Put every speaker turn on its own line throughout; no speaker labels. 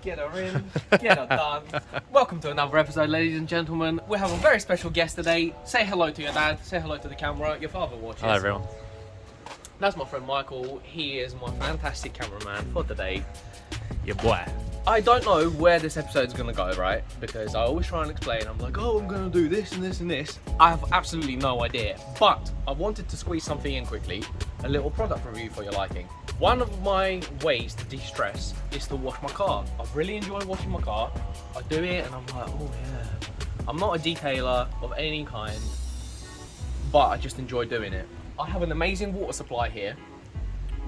Get her in, get her done. Welcome to another episode, ladies and gentlemen. We have a very special guest today. Say hello to your dad, say hello to the camera. Your father watches.
Hello everyone.
That's my friend Michael. He is my fantastic cameraman for today.
Your boy.
I don't know where this episode's gonna go, right? Because I always try and explain. I'm like, oh, I'm gonna do this and this and this. I have absolutely no idea. But I wanted to squeeze something in quickly. A little product review for your liking. One of my ways to de-stress is to wash my car. I really enjoy washing my car. I do it and I'm like, oh yeah. I'm not a detailer of any kind, but I just enjoy doing it. I have an amazing water supply here.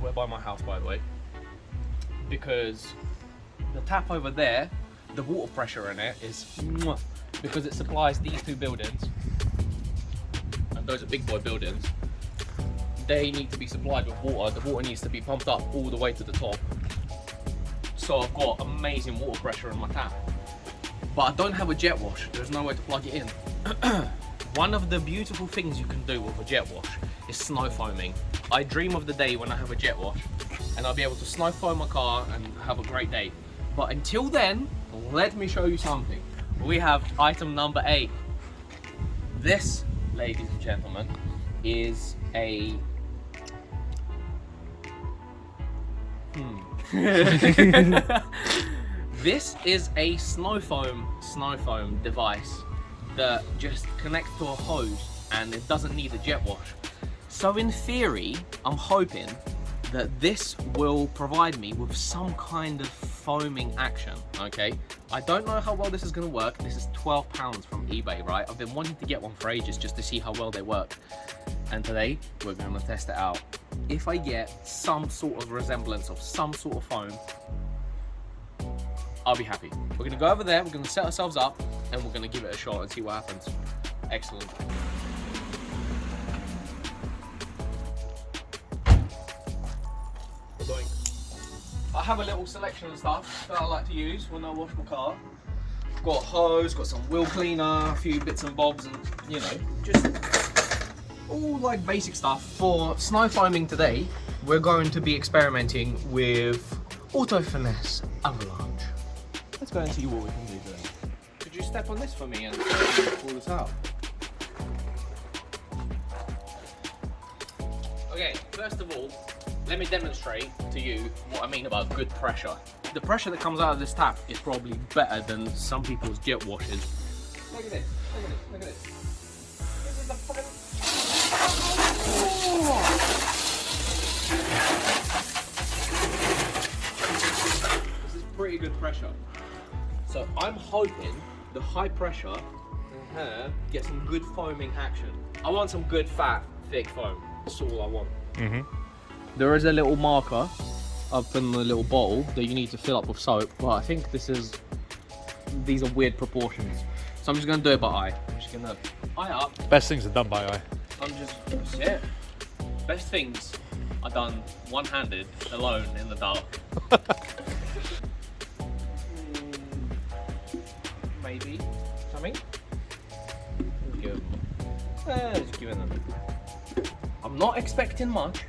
We're by my house, by the way. Because the tap over there, the water pressure in it is mwah, because it supplies these two buildings, and those are big boy buildings. They need to be supplied with water. The water needs to be pumped up all the way to the top. So I've got amazing water pressure in my tap. But I don't have a jet wash. There's no way to plug it in. One of the beautiful things you can do with a jet wash is snow foaming. I dream of the day when I have a jet wash and I'll be able to snow foam my car and have a great day. But until then, let me show you something. We have item number 8. This, ladies and gentlemen, is a This is a snow foam device that just connects to a hose and it doesn't need a jet wash. So in theory, I'm hoping that this will provide me with some kind of foaming action, okay? I don't know how well this is gonna work. This is £12 from eBay, right? I've been wanting to get one for ages just to see how well they work. And today, we're gonna test it out. If I get some sort of resemblance of some sort of foam, I'll be happy. We're gonna go over there, we're gonna set ourselves up, and we're gonna give it a shot and see what happens. Excellent. We're going. I have a little selection of stuff that I like to use when I wash my car. Got a hose, got some wheel cleaner, a few bits and bobs, and you know, just all like basic stuff. For snow foaming today, we're going to be experimenting with Auto Finesse Avalanche. Let's go and see what we can do today. Could you step on this for me and pull this out? Okay, first of all, let me demonstrate to you what I mean about good pressure. The pressure that comes out of this tap is probably better than some people's jet washes. Look at this, look at this, look at this. This is the fucking... This is pretty good pressure. So I'm hoping the high pressure in here gets some good foaming action. I want some good fat, thick foam. That's all I want. There is a little marker up in the little bottle that you need to fill up with soap, but I think these are weird proportions. So I'm just gonna do it by eye. I'm just gonna eye up.
Best things are done by eye.
That's it. Best things are done one-handed, alone in the dark. Maybe something. Just giving them. I'm not expecting much,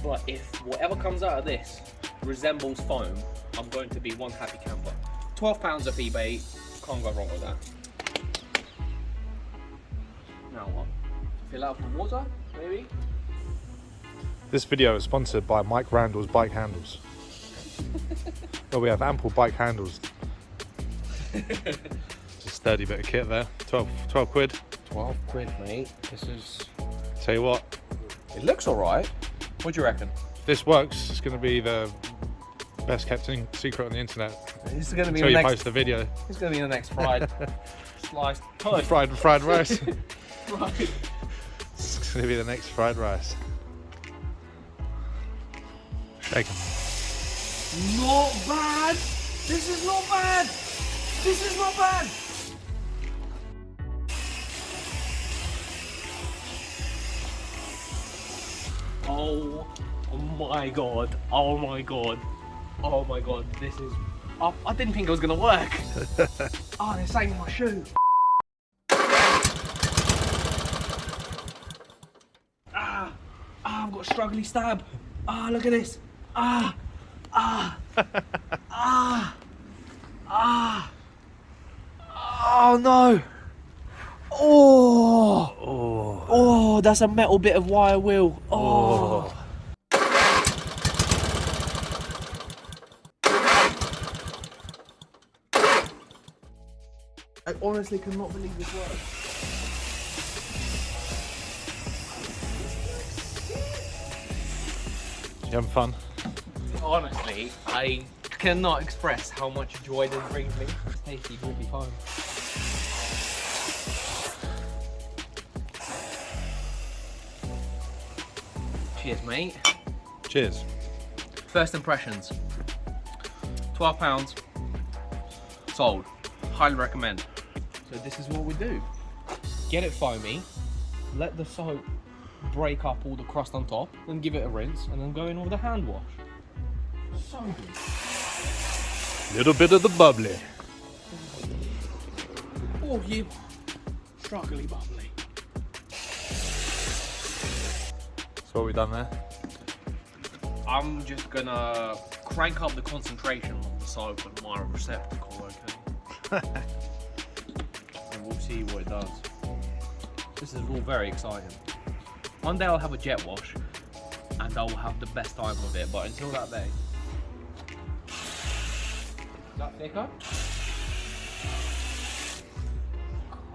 but if whatever comes out of this resembles foam, I'm going to be one happy camper. £12 off eBay, can't go wrong with that. Now what? Fill out with water, maybe?
This video is sponsored by Mike Randall's Bike Handles. Well, we have ample bike handles. It's a sturdy bit of kit there. 12 quid.
12 quid, mate. This is...
Tell you what,
It looks alright. What do you reckon?
if this works, it's going to be the best kept secret on the internet
This is going to be
until
the
you
next...
post the video.
This is going to be the next fried sliced toast.
Fried rice.
Right.
It's going to be the next fried rice. Shake 'em.
Not bad. This is not bad. This is not bad. Oh my god. Oh my god. Oh my god. This is... I didn't think it was going to work. Oh, they're saying my shoe. I've got a struggly stab. Ah, look at this. Oh no! Oh, that's a metal bit of wire wheel. Oh. I honestly cannot believe this works.
You having fun?
Honestly, I cannot express how much joy this brings me. Tasty, grippy foam. Cheers, mate.
Cheers.
First impressions. £12. Sold. Highly recommend. So this is what we do. Get it foamy. Let the soap break up all the crust on top. Then give it a rinse. And then go in with a hand wash. So good.
Little bit of the bubbly.
Oh, you struggly bubbly.
So what we done there?
I'm just gonna crank up the concentration of the soap and my receptacle, okay? And we'll see what it does. This is all very exciting. One day I'll have a jet wash and I'll have the best time with it, but until that day. Is that thicker?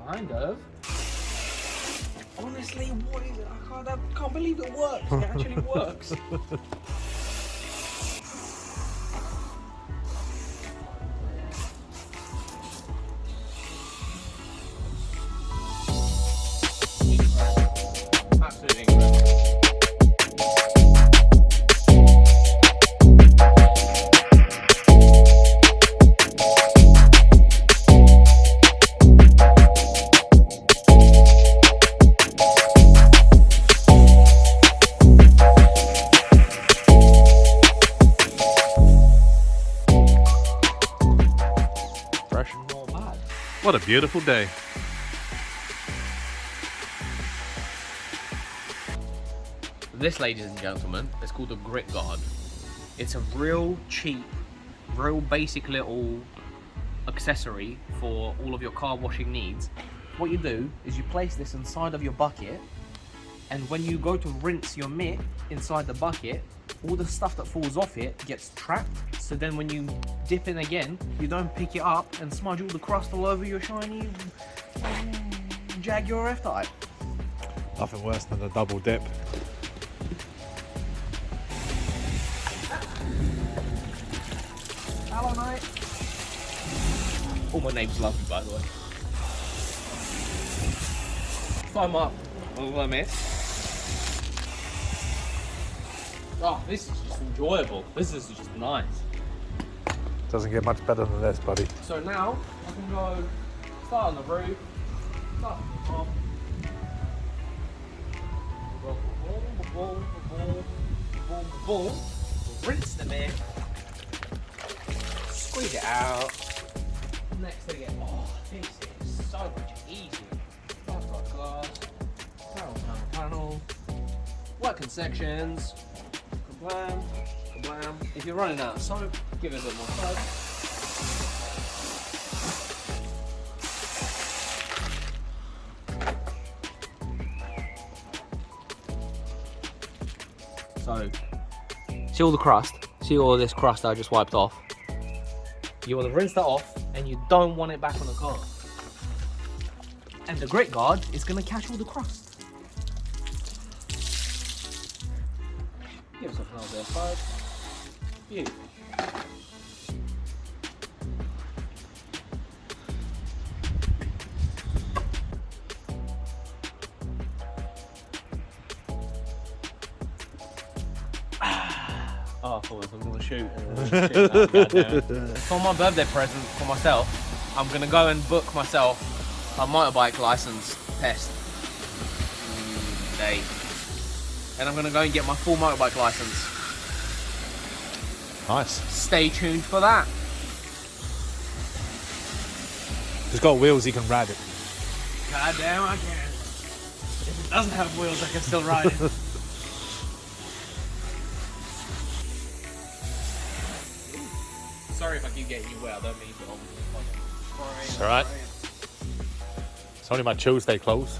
Kind of. Honestly, what is it? I can't believe it works. It actually works. Absolutely incredible.
What a beautiful day.
This, ladies and gentlemen, is called a grit guard. It's a real cheap, real basic little accessory for all of your car washing needs. What you do is you place this inside of your bucket, and when you go to rinse your mitt inside the bucket, all the stuff that falls off it gets trapped. So then when you dip in again, you don't pick it up and smudge all the crust all over your shiny Jaguar F-Type.
Nothing worse than a double dip.
Hello, mate. All my neighbours love me, by the way. Foam up a little bit. Oh, this is just enjoyable. This is just nice.
Doesn't get much better than this, buddy.
So now I can go start on the roof, start on the top. Boom. Rinse them in. Squeeze it out. Next thing it. Oh, this is so much easier. I've got glass. Panel. Working sections. Kablam. Kablam. If you're running out of soap, give it a bit more soap. So, see all the crust? See all this crust I just wiped off? You want to rinse that off, and you don't want it back on the car. And the grit guard is going to catch all the crust. Give yourself another bit of soap. Beautiful. Oh, I thought I was going to shoot. For my birthday present for myself, I'm going to go and book myself a motorbike license test day. And I'm going to go and get my full motorbike license.
Nice.
Stay tuned for that.
If it's got wheels, you can ride it.
God damn, I can. If it doesn't have wheels, I can still ride it. Sorry if I keep getting you wet. I don't mean to.
It's alright. It's only my Tuesday clothes.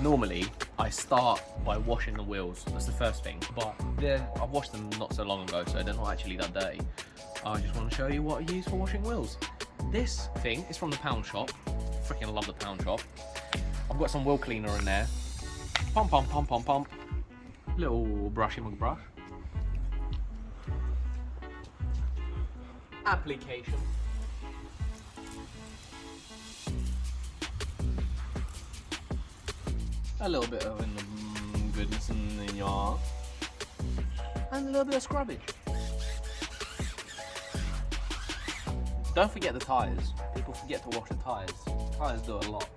Normally, I start by washing the wheels. That's the first thing. But then I washed them not so long ago, so they're not actually that dirty. I just want to show you what I use for washing wheels. This thing is from the pound shop. Freaking love the pound shop. I've got some wheel cleaner in there. Pump, pump, pump, pump, pump. Little brushy McBrush. Application. A little bit of goodness in your arm. And a little bit of scrubbage. Don't forget the tyres. People forget to wash the tyres. Tyres do a lot.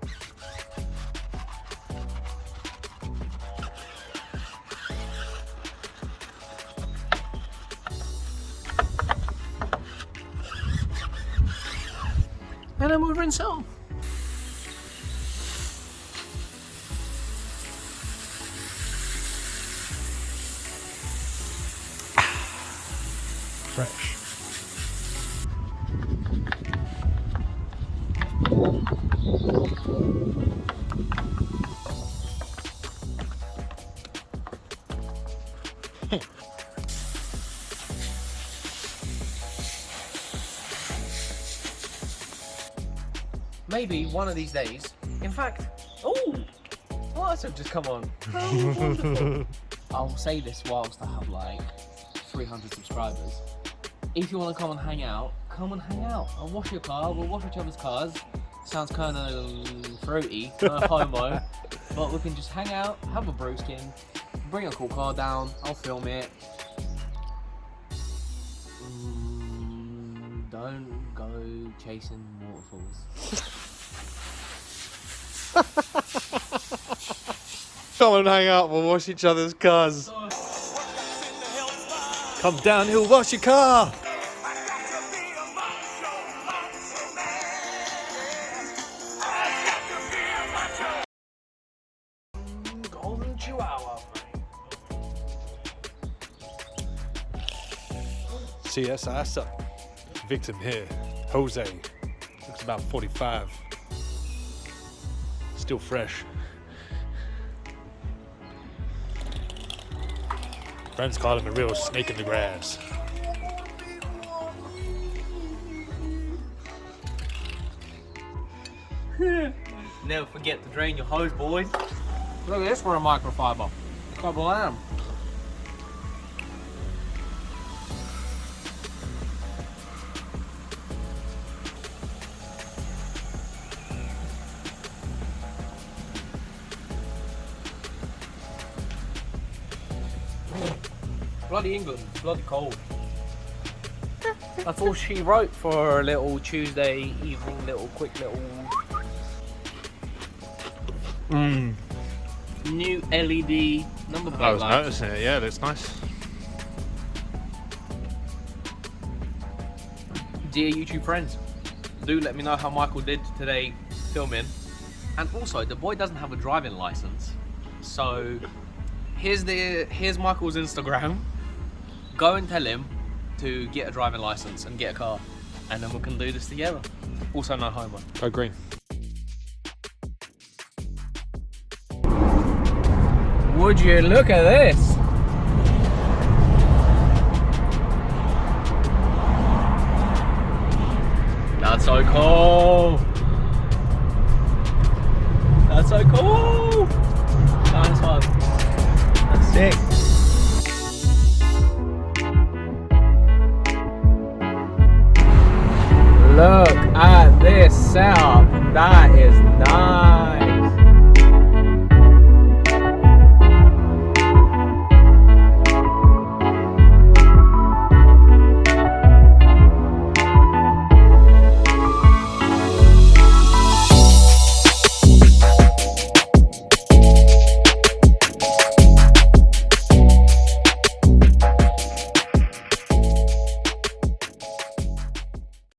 And then we'll rinse it off.
Fresh.
Maybe one of these days, in fact, lights have just come on. How wonderful. I'll say this whilst I have like 300 subscribers. If you want to come and hang out, come and hang out. I'll wash your car, we'll wash each other's cars. Sounds kind of fruity, homo, but we can just hang out, have a brewskin, bring a cool car down, I'll film it. Don't go chasing waterfalls.
Come and hang out, we'll wash each other's cars. Come down, he'll wash your car.
Golden Chihuahua.
CSI suck. Victim here, Jose. Looks about 45. Still fresh. Friends call him a real snake in the grass.
Never forget to drain your hose, boys. Look at this for a microfiber. Couple of them. Bloody England, bloody cold. That's all she wrote for a little Tuesday evening, quick little. New LED number plate.
I was
light.
noticing it, yeah, it looks nice.
Dear YouTube friends, do let me know how Michael did today filming. And also, the boy doesn't have a driving license, so here's Michael's Instagram. Go and tell him to get a driving license and get a car, and then we can do this together. Also, no homo.
Go green.
Would you look at this? That's so cool. That's so cool. Nice one. That's sick. Look at this setup. That is nice.